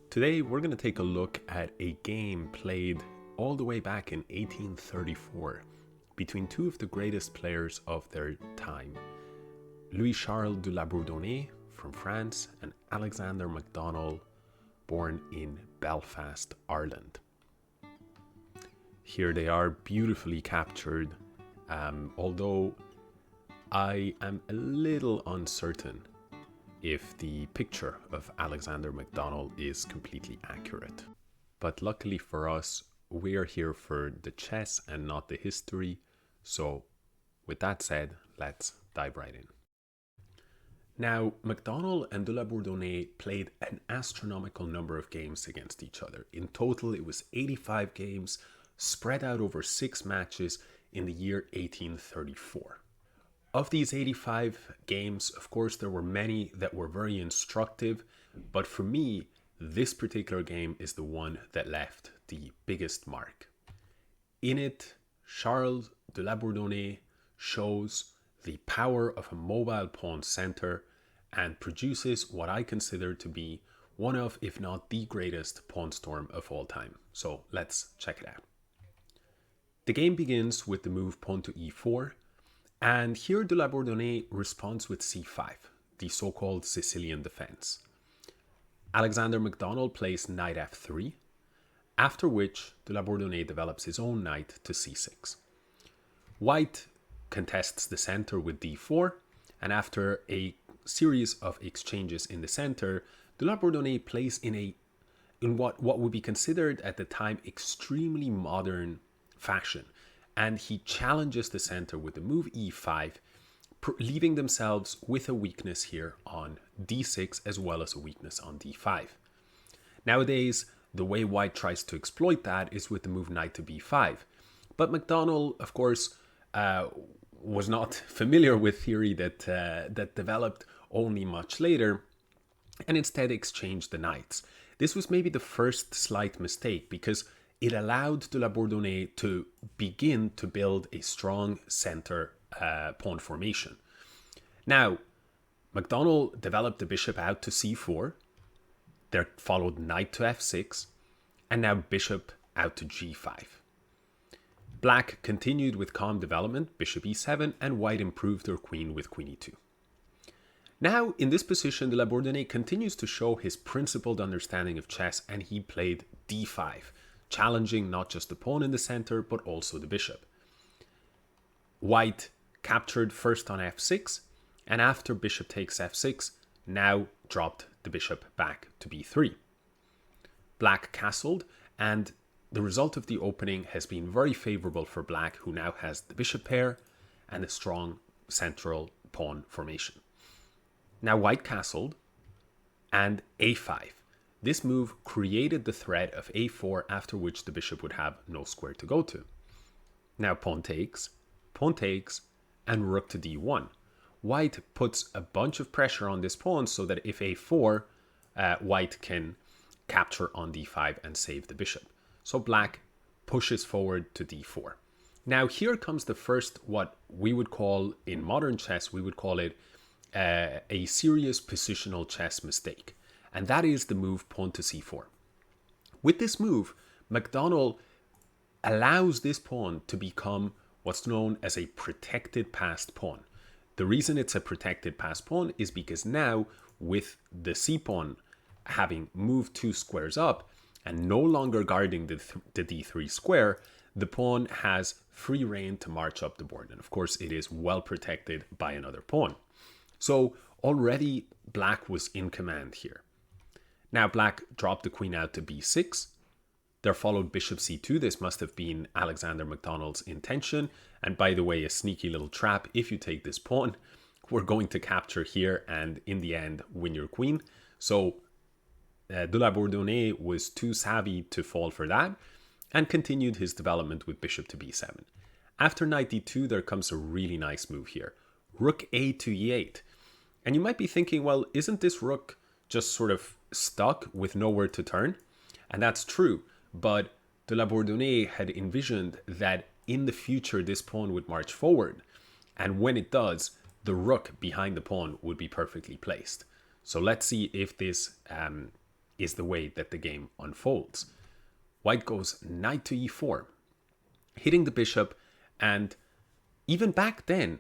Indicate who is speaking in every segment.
Speaker 1: Today we're going to take a look at a game played all the way back in 1834 between two of the greatest players of their time, Louis-Charles de Labourdonnais from France and Alexander McDonnell, born in Belfast, Ireland. Here they are, beautifully captured, although I am a little uncertain if the picture of Alexander McDonnell is completely accurate. But luckily for us, we are here for the chess and not the history. So with that said, let's dive right in. Now, McDonnell and de Labourdonnais played an astronomical number of games against each other. In total, it was 85 games spread out over 6 matches in the year 1834. Of these 85 games, of course, there were many that were very instructive, but for me, this particular game is the one that left the biggest mark. In it, Charles de Labourdonnais shows the power of a mobile pawn center and produces what I consider to be one of, if not the greatest pawn storm of all time. So let's check it out. The game begins with the move pawn to e4, and here de Labourdonnais responds with c5, the so-called Sicilian defense. Alexander McDonnell plays knight f3, after which de Labourdonnais develops his own knight to c6. White contests the center with d4, and after a series of exchanges in the center, de Labourdonnais plays in what would be considered at the time extremely modern fashion, and he challenges the center with the move e5, leaving themselves with a weakness here on d6 as well as a weakness on d5. Nowadays, the way White tries to exploit that is with the move knight to b5, but McDonnell, of course, was not familiar with theory that developed only much later, and instead exchanged the knights. This was maybe the first slight mistake, because it allowed de Labourdonnais to begin to build a strong center pawn formation. Now, McDonnell developed the bishop out to c4, there followed knight to f6, and now bishop out to g5. Black continued with calm development, bishop e7, and White improved their queen with queen e2. Now, in this position, de Labourdonnais continues to show his principled understanding of chess, and he played d5, challenging not just the pawn in the center, but also the bishop. White captured first on f6, and after bishop takes f6, now dropped the bishop back to b3. Black castled, and the result of the opening has been very favorable for Black, who now has the bishop pair and a strong central pawn formation. Now White castled, and a5. This move created the threat of a4, after which the bishop would have no square to go to. Now pawn takes, and rook to d1. White puts a bunch of pressure on this pawn so that if a4, White can capture on d5 and save the bishop. So Black pushes forward to d4. Now here comes the first, what we would call in modern chess, we would call it a serious positional chess mistake. And that is the move pawn to c4. With this move, McDonnell allows this pawn to become what's known as a protected passed pawn. The reason it's a protected passed pawn is because now, with the c-pawn having moved 2 squares up and no longer guarding the d3 square, the pawn has free rein to march up the board. And of course, it is well protected by another pawn. So already Black was in command here. Now Black dropped the queen out to b6. There followed bishop c2. This must have been Alexander McDonnell's intention. And by the way, a sneaky little trap. If you take this pawn, we're going to capture here and in the end win your queen. So de Labourdonnais was too savvy to fall for that and continued his development with bishop to b7. After knight d2, there comes a really nice move here. Rook a to e8. And you might be thinking, well, isn't this rook just sort of stuck with nowhere to turn? And that's true, but de Labourdonnais had envisioned that in the future this pawn would march forward, and when it does, the rook behind the pawn would be perfectly placed. So let's see if this is the way that the game unfolds. White goes knight to e4, hitting the bishop, and even back then,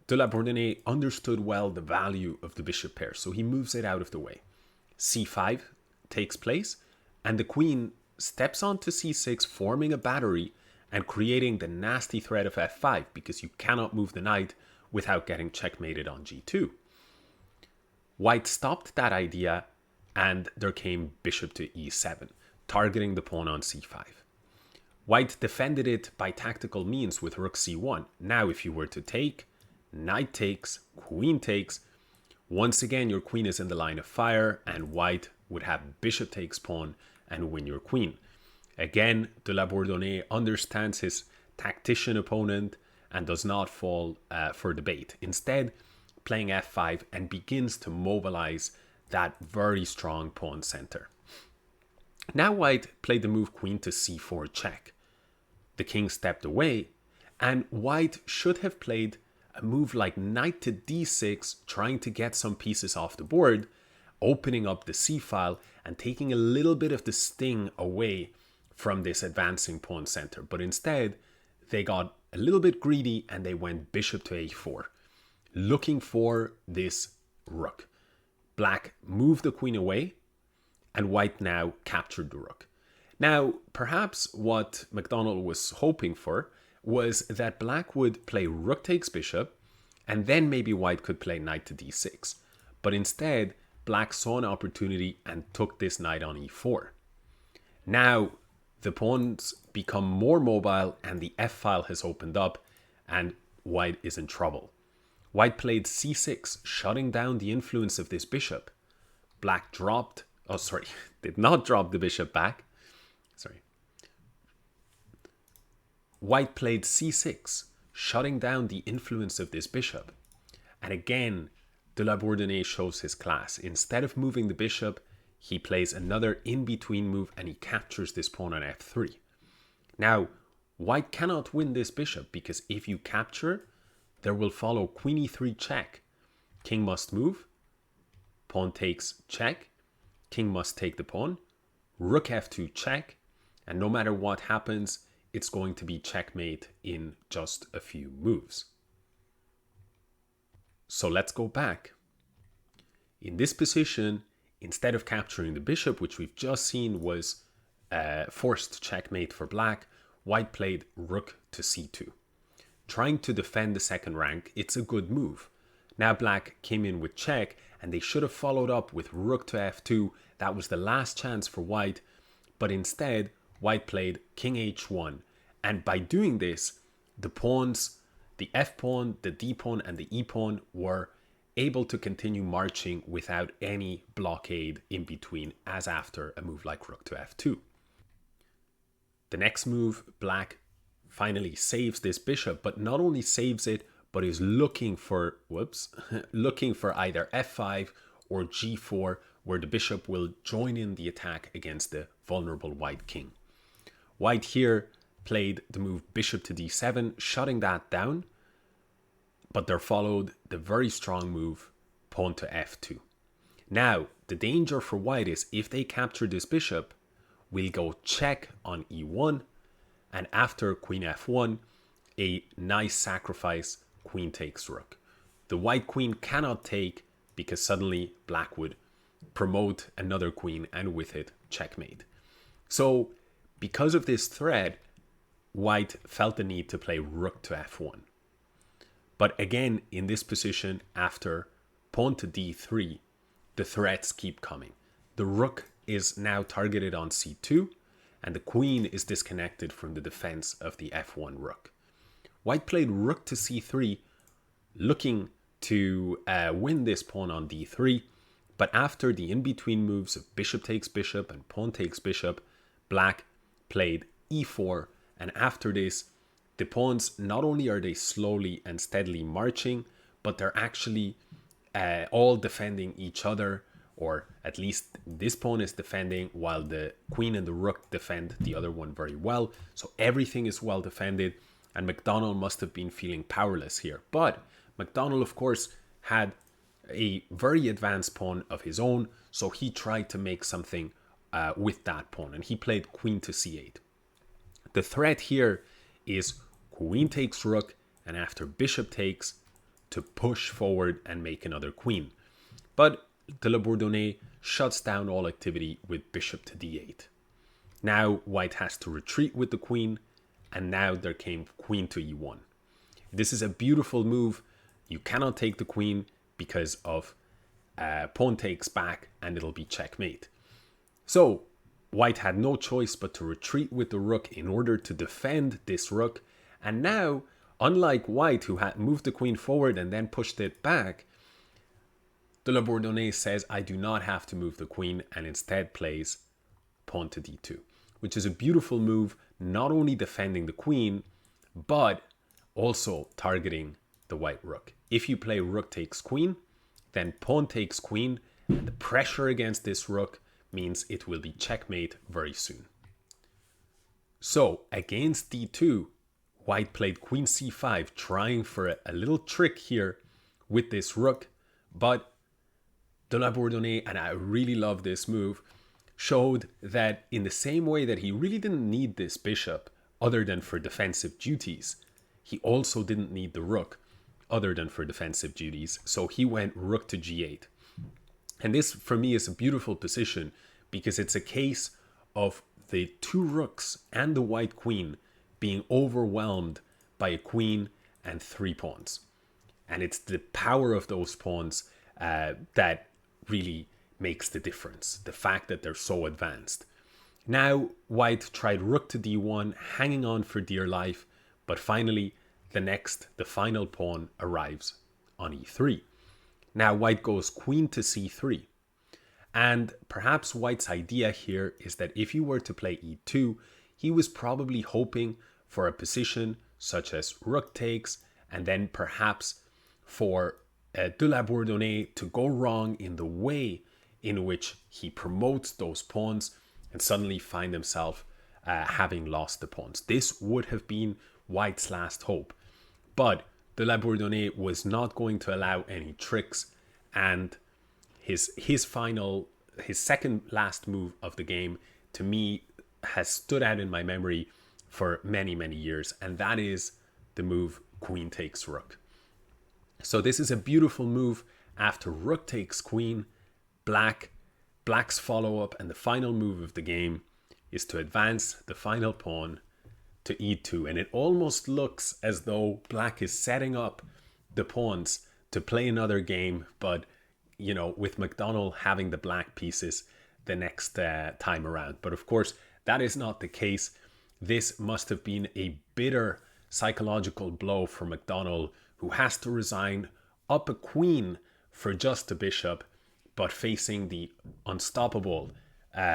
Speaker 1: de Labourdonnais understood well the value of the bishop pair, so he moves it out of the way. c5 takes place, and the queen steps onto c6, forming a battery and creating the nasty threat of f5, because you cannot move the knight without getting checkmated on g2. White stopped that idea, and there came bishop to e7, targeting the pawn on c5. White defended it by tactical means with rook c1. Now, if you were to take, knight takes, queen takes, once again your queen is in the line of fire, and white would have bishop takes pawn and win your queen. Again, de Labourdonnais understands his tactician opponent and does not fall for the bait. Instead, playing f5 and begins to mobilize that very strong pawn center. Now white played the move queen to c4 check. The king stepped away, and white should have played a move like knight to d6, trying to get some pieces off the board, opening up the c-file and taking a little bit of the sting away from this advancing pawn center. But instead, they got a little bit greedy and they went bishop to a4, looking for this rook. Black moved the queen away, and white now captured the rook. Now, perhaps what McDonnell was hoping for was that black would play rook takes bishop, and then maybe white could play knight to d6. But instead, black saw an opportunity and took this knight on e4. Now, the pawns become more mobile and the f-file has opened up, and white is in trouble. White played c6, shutting down the influence of this bishop. Black did not drop the bishop back. White played c6, shutting down the influence of this bishop. And again, de Labourdonnais shows his class. Instead of moving the bishop, he plays another in-between move and he captures this pawn on f3. Now, white cannot win this bishop because if you capture, there will follow queen e3 check. King must move, pawn takes check, king must take the pawn, rook f2 check, and no matter what happens, it's going to be checkmate in just a few moves. So let's go back. In this position, instead of capturing the bishop, which we've just seen was forced checkmate for black, white played rook to c2. Trying to defend the second rank, it's a good move. Now black came in with check, and they should have followed up with rook to f2. That was the last chance for white, but instead, white played king h1, and by doing this, the pawns, the f-pawn, the d-pawn, and the e-pawn were able to continue marching without any blockade in between, as after a move like rook to f2. The next move, black finally saves this bishop, but not only saves it, but is looking for either f5 or g4, where the bishop will join in the attack against the vulnerable white king. White here played the move bishop to d7, shutting that down, but there followed the very strong move pawn to f2. Now, the danger for white is if they capture this bishop, we'll go check on e1, and after queen f1, a nice sacrifice, queen takes rook. The white queen cannot take because suddenly black would promote another queen and with it checkmate. So because of this threat, white felt the need to play rook to f1. But again, in this position, after pawn to d3, the threats keep coming. The rook is now targeted on c2, and the queen is disconnected from the defense of the f1 rook. White played rook to c3, looking to win this pawn on d3, but after the in-between moves of bishop takes bishop and pawn takes bishop, black played e4, and after this, the pawns, not only are they slowly and steadily marching, but they're actually all defending each other, or at least this pawn is defending while the queen and the rook defend the other one very well. So everything is well defended, and McDonnell must have been feeling powerless here. But McDonnell, of course, had a very advanced pawn of his own, so he tried to make something with that pawn, and he played queen to c8. The threat here is queen takes rook, and after bishop takes, to push forward and make another queen. But the Labourdonnais shuts down all activity with bishop to d8. Now white has to retreat with the queen, and now there came queen to e1. This is a beautiful move. You cannot take the queen because of pawn takes back, and it'll be checkmate. So white had no choice but to retreat with the rook in order to defend this rook. And now, unlike white, who had moved the queen forward and then pushed it back, the Labourdonnais says, I do not have to move the queen, and instead plays pawn to d2, which is a beautiful move, not only defending the queen, but also targeting the white rook. If you play rook takes queen, then pawn takes queen, and the pressure against this rook means it will be checkmate very soon. So against d2, white played queen c5, trying for a little trick here with this rook, but the Labourdonnais, and I really love this move, showed that in the same way that he really didn't need this bishop other than for defensive duties, he also didn't need the rook other than for defensive duties. So he went rook to g8. And this, for me, is a beautiful position because it's a case of the two rooks and the white queen being overwhelmed by a queen and three pawns. And it's the power of those pawns that really makes the difference. The fact that they're so advanced. Now, white tried rook to d1, hanging on for dear life, but finally, the final pawn arrives on e3. Now, white goes queen to c3. And perhaps white's idea here is that if you were to play e2, he was probably hoping for a position such as rook takes, and then perhaps for de Labourdonnais to go wrong in the way in which he promotes those pawns and suddenly find himself having lost the pawns. This would have been white's last hope. But de Labourdonnais was not going to allow any tricks, and his second last move of the game, to me, has stood out in my memory for many, many years, and that is the move queen takes rook. So this is a beautiful move. After rook takes queen, black's follow-up and the final move of the game is to advance the final pawn to e2. And it almost looks as though black is setting up the pawns to play another game, but, you know, with McDonnell having the black pieces the next time around. But of course, that is not the case. This must have been a bitter psychological blow for McDonnell, who has to resign up a queen for just a bishop, but facing the unstoppable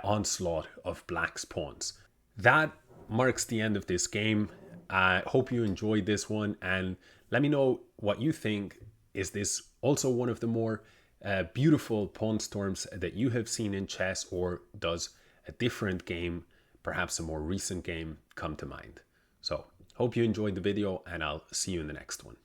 Speaker 1: onslaught of black's pawns. That marks the end of this game. I hope you enjoyed this one, and let me know what you think. Is this also one of the more beautiful pawn storms that you have seen in chess, or does a different game, perhaps a more recent game, come to mind? So hope you enjoyed the video, and I'll see you in the next one.